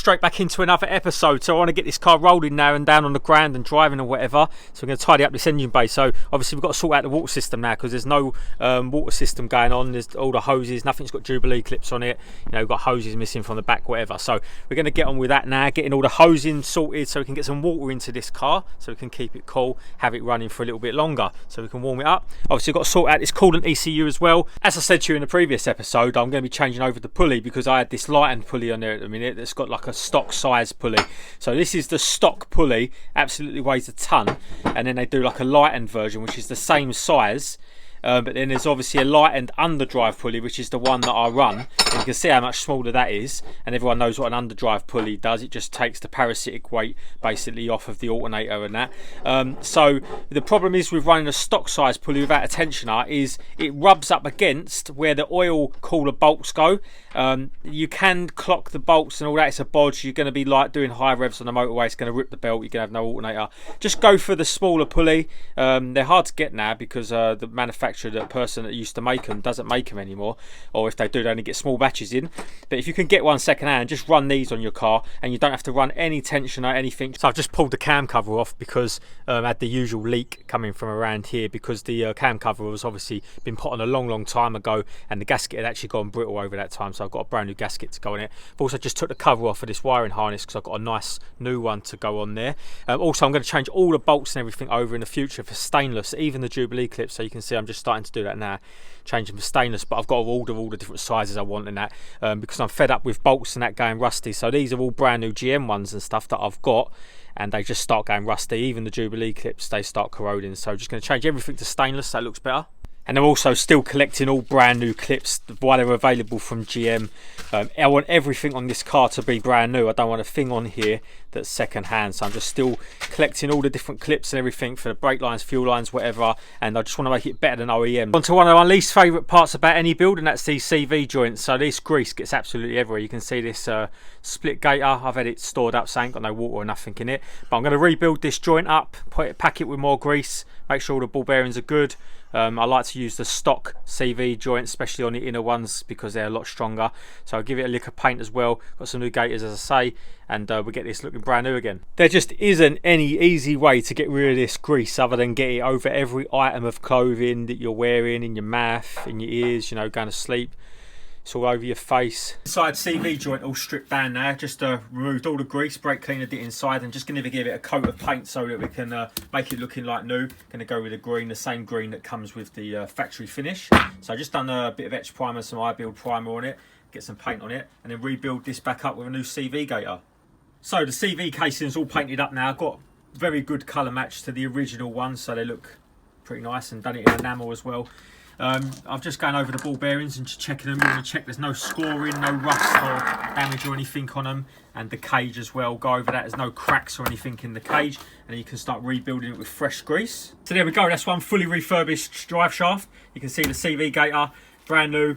straight back into another episode. So I want to get this car rolling now and down on the ground and driving or whatever. So we're going to tidy up this engine bay. So obviously we've got to sort out the water system now, because there's no water system going on. There's all the hoses, nothing's got Jubilee clips on it. You know, we've got hoses missing from the back, whatever. So we're going to get on with that now, getting all the hosing sorted so we can get some water into this car, so we can keep it cool, have it running for a little bit longer, so we can warm it up. Obviously we've got to sort out this coolant ECU as well. As I said to you in the previous episode, I'm going to be changing over the pulley, because I had this lightened pulley on there at the minute that's got like a stock size pulley. So this is the stock pulley, absolutely weighs a ton, and then they do like a lightened version which is the same size, but then there's obviously a lightened underdrive pulley, which is the one that I run, and you can see how much smaller that is, and everyone knows what an underdrive pulley does. It just takes the parasitic weight basically off of the alternator and that. So the problem is with running a stock size pulley without a tensioner is it rubs up against where the oil cooler bolts go. You can clock the bolts and all that, it's a bodge. You're going to be like doing high revs on the motorway, it's going to rip the belt, you're going to have no alternator. Just go for the smaller pulley. They're hard to get now because the manufacturer, the person that used to make them, doesn't make them anymore, or if they do, they only get small batches in. But if you can get one second hand, just run these on your car and you don't have to run any tension or anything. So I've just pulled the cam cover off because I had the usual leak coming from around here, because the cam cover was obviously been put on a long time ago, and the gasket had actually gone brittle over that time, so I've got a brand new gasket to go on it. I've also just took the cover off of this wiring harness because I've got a nice new one to go on there. Also I'm going to change all the bolts and everything over in the future for stainless, even the Jubilee clips. So you can see I'm just starting to do that now, changing for stainless, but I've got to order all the different sizes I want in that, because I'm fed up with bolts and that going rusty. So these are all brand new GM ones and stuff that I've got, and they just start going rusty. Even the Jubilee clips, they start corroding. So just going to change everything to stainless so it looks better. And I'm also still collecting all brand new clips while they're available from GM. I want everything on this car to be brand new. I don't want a thing on here that's second hand. So I'm just still collecting all the different clips and everything for the brake lines, fuel lines, whatever. And I just want to make it better than OEM. On to one of my least favourite parts about any build, and that's these CV joints. So this grease gets absolutely everywhere. You can see this split gator. I've had it stored up, so I ain't got no water or nothing in it. But I'm going to rebuild this joint up, pack it with more grease, make sure all the ball bearings are good. I like to use the stock CV joints, especially on the inner ones, because they're a lot stronger. So I'll give it a lick of paint as well. Got some new gators, as I say, and we get this looking brand new again. There just isn't any easy way to get rid of this grease other than get it over every item of clothing that you're wearing, in your mouth, in your ears, you know, going to sleep. It's all over your face. Inside CV joint all stripped down now. Just removed all the grease, brake cleaner it inside, and just going to give it a coat of paint so that we can make it looking like new. Going to go with the green, the same green that comes with the factory finish. So I just done a bit of etch primer, some iBuild primer on it, get some paint on it, and then rebuild this back up with a new CV gator. So the CV casing's all painted up now. I've got very good colour match to the original one, so they look pretty nice, and done it in enamel as well. I've just gone over the ball bearings and just checking them. You want to check there's no scoring, no rust or damage or anything on them, and the cage as well. Go over that, there's no cracks or anything in the cage, and then you can start rebuilding it with fresh grease. So there we go, that's one fully refurbished drive shaft. You can see the CV gator, brand new.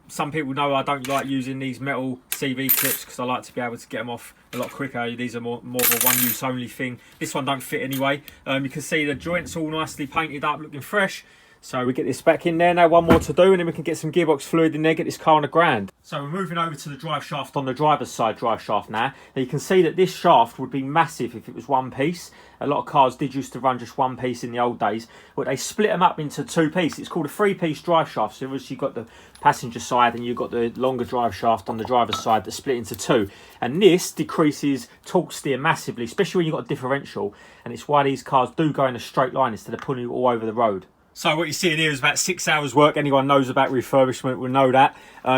Some people know I don't like using these metal CV clips because I like to be able to get them off a lot quicker. These are more of a one-use only thing. This one don't fit anyway. You can see the joints all nicely painted up, looking fresh. So we get this back in there now, one more to do, and then we can get some gearbox fluid in there, get this car on the ground. So we're moving over to the drive shaft on the driver's side drive shaft now. Now you can see that this shaft would be massive if it was one piece. A lot of cars did used to run just one piece in the old days, but they split them up into two pieces. It's called a three-piece drive shaft. So obviously you've got the passenger side and you've got the longer drive shaft on the driver's side that split into two. And this decreases torque steer massively, especially when you've got a differential. And it's why these cars do go in a straight line instead of pulling you all over the road. So what you're seeing here is about 6 hours work. Anyone knows about refurbishment will know that.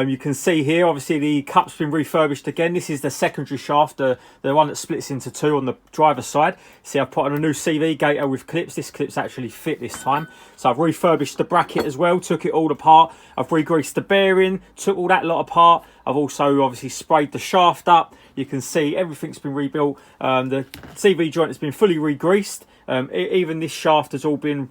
You can see here, obviously the cup's been refurbished again. This is the secondary shaft, the one that splits into two on the driver's side. See, I've put on a new CV gator with clips. This clip's actually fit this time. So I've refurbished the bracket as well, took it all apart. I've re-greased the bearing, took all that lot apart. I've also obviously sprayed the shaft up. You can see everything's been rebuilt. The CV joint has been fully re-greased. Even this shaft has all been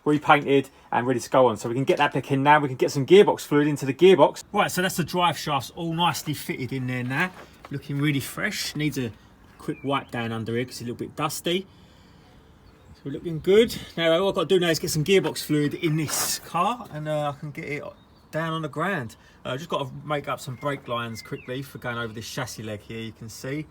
repainted and ready to go on, so we can get that back in now. We can get some gearbox fluid into the gearbox. Right, so that's the drive shafts all nicely fitted in there now, looking really fresh. Needs a quick wipe down under here because it's a little bit dusty. So we're looking good. Now what I've got to do now is get some gearbox fluid in this car, and I can get it down on the ground. Just got to make up some brake lines quickly for going over this chassis leg here, you can see.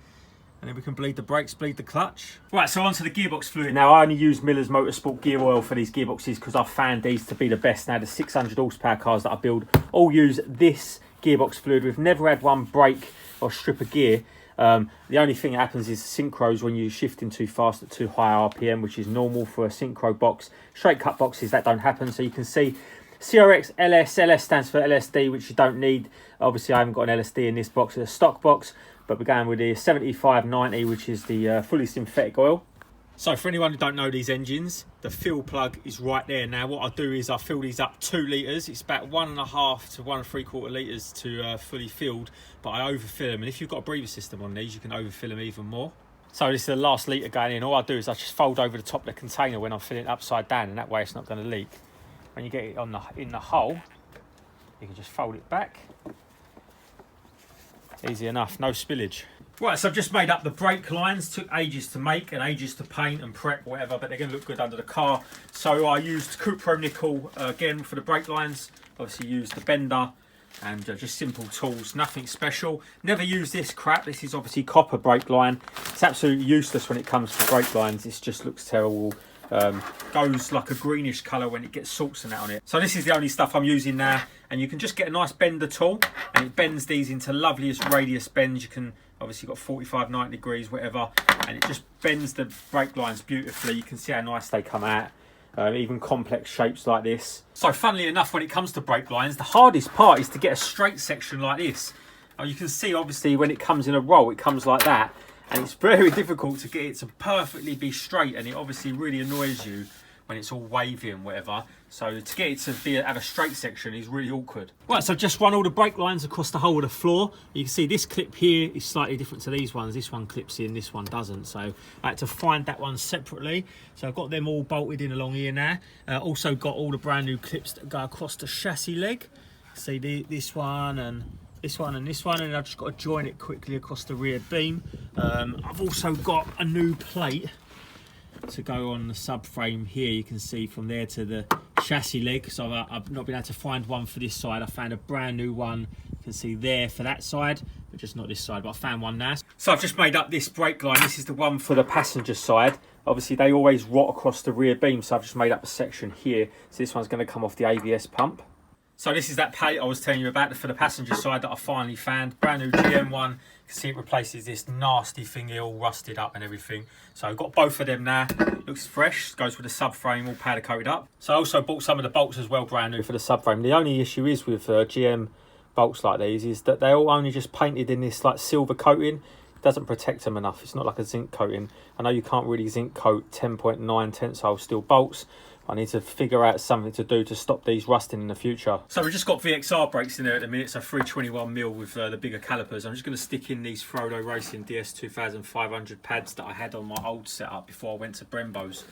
And then we can bleed the brakes, bleed the clutch. Right, so onto the gearbox fluid. Now, I only use Miller's Motorsport gear oil for these gearboxes because I've found these to be the best. Now, the 600 horsepower cars that I build all use this gearbox fluid. We've never had one break or strip a gear. The only thing that happens is synchros when you're shifting too fast at too high RPM, which is normal for a synchro box. Straight cut boxes, that don't happen. So you can see CRX LS, LS stands for LSD, which you don't need. Obviously, I haven't got an LSD in this box, it's a stock box, but we're going with the 7590, which is the fully synthetic oil. So for anyone who don't know these engines, the fill plug is right there. Now what I do is I fill these up 2 litres. It's about 1.5 to 1 3/4 litres to fully filled, but I overfill them. And if you've got a breather system on these, you can overfill them even more. So this is the last litre going in. All I do is I just fold over the top of the container when I'm filling it upside down, and that way it's not going to leak. When you get it in the hole, you can just fold it back. Easy enough, no spillage. Right, so I've just made up the brake lines. Took ages to make and ages to paint and prep, whatever, but they're going to look good under the car. So I used Cupro nickel again for the brake lines. Obviously used the bender and just simple tools, nothing special. Never use this crap. This is obviously copper brake line. It's absolutely useless when it comes to brake lines. This just looks terrible. Goes like a greenish colour when it gets salts and that on it. So this is the only stuff I'm using now, and you can just get a nice bender tool and it bends these into loveliest radius bends. You can obviously got 45, 90 degrees, whatever, and it just bends the brake lines beautifully. You can see how nice they come out, even complex shapes like this. So funnily enough, when it comes to brake lines, the hardest part is to get a straight section like this. You can see obviously when it comes in a roll, it comes like that. And it's very difficult to get it to perfectly be straight, and it obviously really annoys you when it's all wavy and whatever. So to get it to have a straight section is really awkward. Right, so I've just run all the brake lines across the whole of the floor. You can see this clip here is slightly different to these ones. This one clips in, this one doesn't. So I had to find that one separately. So I've got them all bolted in along here now. Also got all the brand new clips that go across the chassis leg. See this one and this one and this one, and I've just got to join it quickly across the rear beam. I've also got a new plate to go on the subframe here. You can see from there to the chassis leg. So I've not been able to find one for this side. I found a brand new one. You can see there for that side, but just not this side, but I found one now. So I've just made up this brake line. This is the one for the passenger side. Obviously they always rot across the rear beam, so I've just made up a section here. So this one's going to come off the ABS pump. So this is that plate I was telling you about for the passenger side that I finally found. Brand new GM one. You can see it replaces this nasty thing here, all rusted up and everything. So I've got both of them now. Looks fresh. Goes with the subframe, all powder coated up. So I also bought some of the bolts as well, brand new for the subframe. The only issue is with GM bolts like these is that they're all only just painted in this like silver coating. It doesn't protect them enough. It's not like a zinc coating. I know you can't really zinc coat 10.9 tensile steel bolts. I need to figure out something to do to stop these rusting in the future. So we've just got VXR brakes in there at the minute, so 321mm with the bigger calipers. I'm just going to stick in these Frodo Racing DS 2500 pads that I had on my old setup before I went to Brembo's.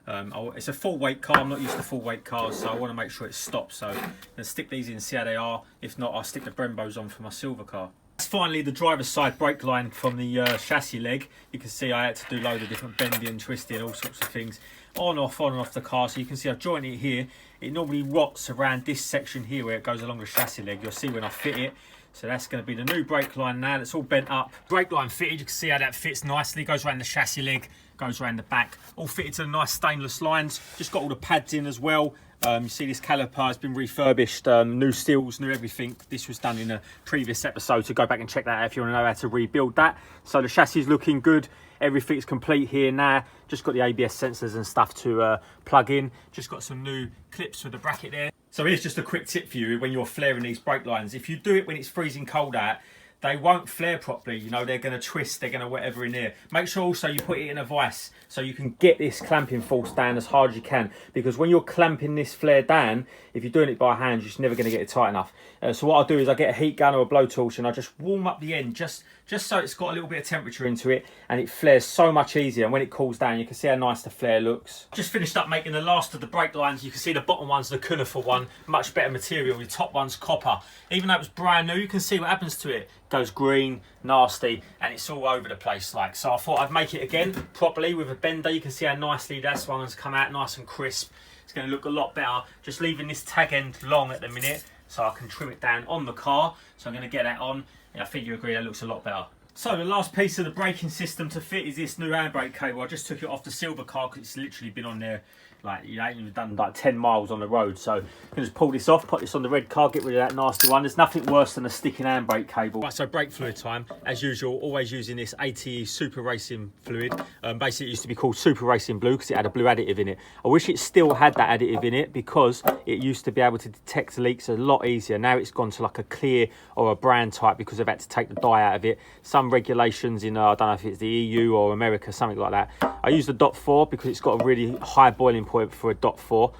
It's a full weight car. I'm not used to full weight cars, so I want to make sure it stops. So I'm going to stick these in, see how they are. If not, I'll stick the Brembo's on for my silver car. Finally, the driver's side brake line from the chassis leg. You can see I had to do a load of different bending and twisting, all sorts of things on and off the car. So you can see I've joined it here. It normally rots around this section here where it goes along the chassis leg. You'll see when I fit it. So that's going to be the new brake line now. That's all bent up. Brake line fitted. You can see how that fits nicely. Goes around the chassis leg, goes around the back. All fitted to the nice stainless lines. Just got all the pads in as well. You see this caliper has been refurbished, new steels, new everything. This was done in a previous episode, so go back and check that out if you want to know how to rebuild that. So the chassis is looking good. Everything's complete here now. Just got the ABS sensors and stuff to plug in. Just got some new clips for the bracket there. So here's just a quick tip for you when you're flaring these brake lines. If you do it when it's freezing cold out, they won't flare properly. You know, they're going to twist, they're going to whatever in there. Make sure also you put it in a vise so you can get this clamping force down as hard as you can. Because when you're clamping this flare down, if you're doing it by hand, you're just never going to get it tight enough. So what I'll do is I get a heat gun or a blowtorch and I just warm up the end just so it's got a little bit of temperature into it, and it flares so much easier. And when it cools down, you can see how nice the flare looks. Just finished up making the last of the brake lines. You can see the bottom one's the conifer one, much better material. The top one's copper. Even though it was brand new, you can see what happens to it. It goes green, nasty, and it's all over the place. Like, so I thought I'd make it again properly with a bender. You can see how nicely that one's come out, nice and crisp. It's going to look a lot better. Just leaving this tag end long at the minute, so I can trim it down on the car. So I'm going to get that on, and I think you agree that looks a lot better. So the last piece of the braking system to fit is this new handbrake cable. I just took it off the silver car because it's literally been on there, like, you ain't even done like 10 miles on the road. So I'm going to just pull this off, put this on the red car, get rid of that nasty one. There's nothing worse than a sticking handbrake cable. Right, so brake fluid time. As usual, always using this ATE Super Racing fluid. Basically, it used to be called Super Racing Blue because it had a blue additive in it. I wish it still had that additive in it because it used to be able to detect leaks a lot easier. Now it's gone to like a clear or a brand type because they've had to take the dye out of it. Some regulations in, I don't know if it's the EU or America, something like that. I use the .4 because it's got a really high boiling point for a .4.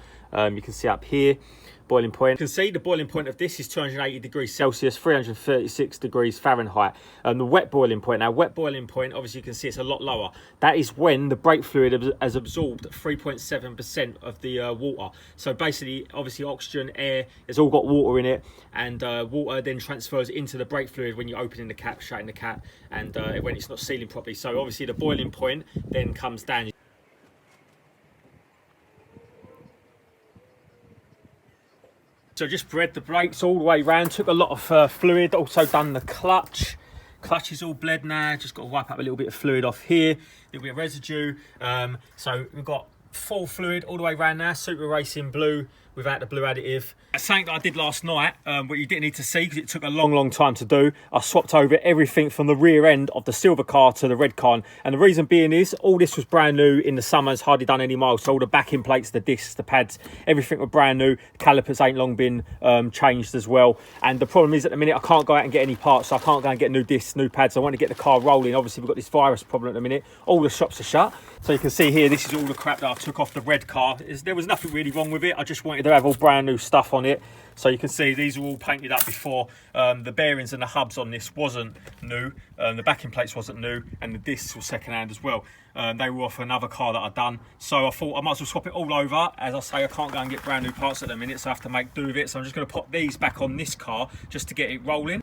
You can see up here, boiling point. You can see the boiling point of this is 280 degrees Celsius, 336 degrees Fahrenheit. The wet boiling point, now wet boiling point, obviously you can see it's a lot lower. That is when the brake fluid has absorbed 3.7% of the water. So basically, obviously oxygen, air, it's all got water in it, and water then transfers into the brake fluid when you're opening the cap, shutting the cap, and when it's not sealing properly. So obviously the boiling point then comes down. So just bred the brakes all the way around, took a lot of fluid, also done the clutch. Clutch is all bled now, just got to wipe up a little bit of fluid off here, a little bit of residue. So we've got full fluid all the way around now, Super Racing Blue without the blue additive. Something that I did last night, but you didn't need to see because it took a long time to do. I swapped over everything from the rear end of the silver car to the red car. And the reason being is, all this was brand new in the summer, it's hardly done any miles. So all the backing plates, the discs, the pads, everything were brand new. The calipers ain't long been changed as well. And the problem is at the minute, I can't go out and get any parts. So I can't go and get new discs, new pads. I want to get the car rolling. Obviously we've got this virus problem at the minute. All the shops are shut. So you can see here, this is all the crap that I took off the red car. There was nothing really wrong with it. I just wanted to have all brand new stuff on it. So you can see these were all painted up before. The bearings and the hubs on this wasn't new. The backing plates wasn't new, and the discs were second hand as well. They were off another car that I'd done. So I thought I might as well swap it all over. As I say, I can't go and get brand new parts at the minute, so I have to make do with it. So I'm just going to pop these back on this car just to get it rolling.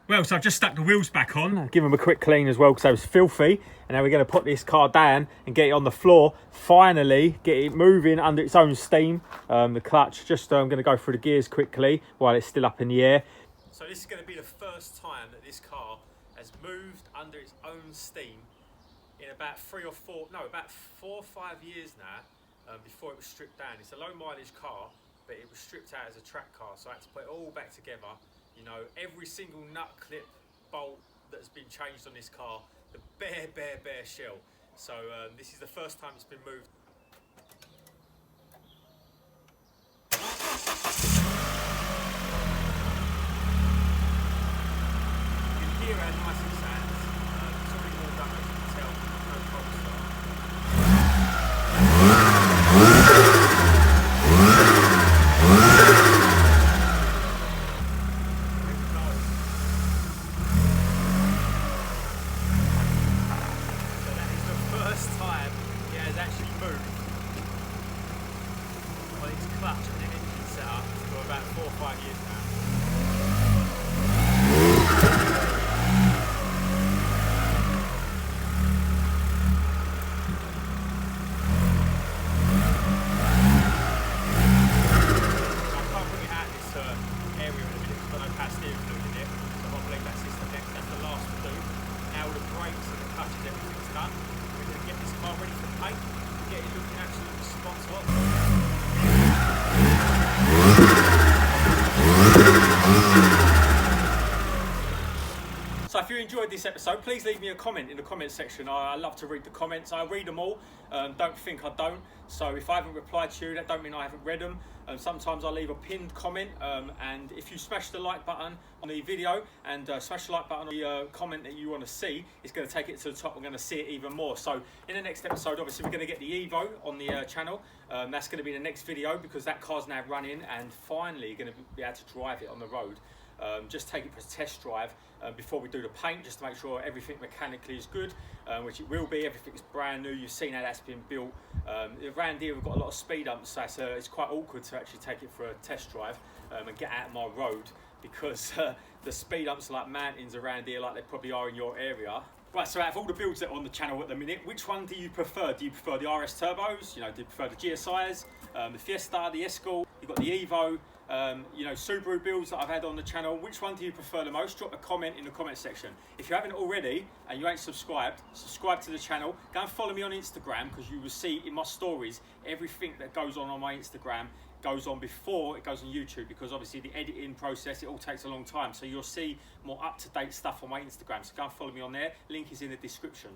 Well, so I've just stuck the wheels back on. I'll give them a quick clean as well because they was filthy. And now we're going to put this car down and get it on the floor. Finally, get it moving under its own steam. The clutch, just I'm going to go through the gears quickly while it's still up in the air. So this is going to be the first time that this car has moved under its own steam in about 4 or 5 years now, before it was stripped down. It's a low mileage car, but it was stripped out as a track car. So I had to put it all back together. You know, every single nut, clip, bolt that's been changed on this car, the bare shell. So this is the first time it's been moved. You can hear how nice it sounds. It's already all done, as you can tell. No problem start. So if you enjoyed this episode, please leave me a comment in the comment section. I love to read the comments. I read them all. Don't think I don't. So if I haven't replied to you, that don't mean I haven't read them. Sometimes I leave a pinned comment, and if you smash the like button on the video and smash the like button on the comment that you want to see, it's going to take it to the top. We're going to see it even more. So in the next episode, obviously we're going to get the Evo on the channel. That's going to be the next video because that car's now running and finally going to be able to drive it on the road. Just take it for a test drive before we do the paint, just to make sure everything mechanically is good, which it will be. Everything's brand new. You've seen how that's been built. Around here we've got a lot of speed bumps, so it's quite awkward to actually take it for a test drive and get out of my road because the speed bumps are like mountains around here, like they probably are in your area. Right, so out of all the builds that are on the channel at the minute, which one do you prefer? Do you prefer the RS turbos? You know, do you prefer the GSIs? the Fiesta, the Escort, you've got the Evo, you know, Subaru builds that I've had on the channel. Which one do you prefer the most? Drop a comment in the comment section. If you haven't already and you ain't subscribed, subscribe to the channel. Go and follow me on Instagram, because you will see in my stories everything that goes on my Instagram goes on before it goes on YouTube, because obviously the editing process, it all takes a long time. So you'll see more up-to-date stuff on my Instagram. So go and follow me on there. Link is in the description.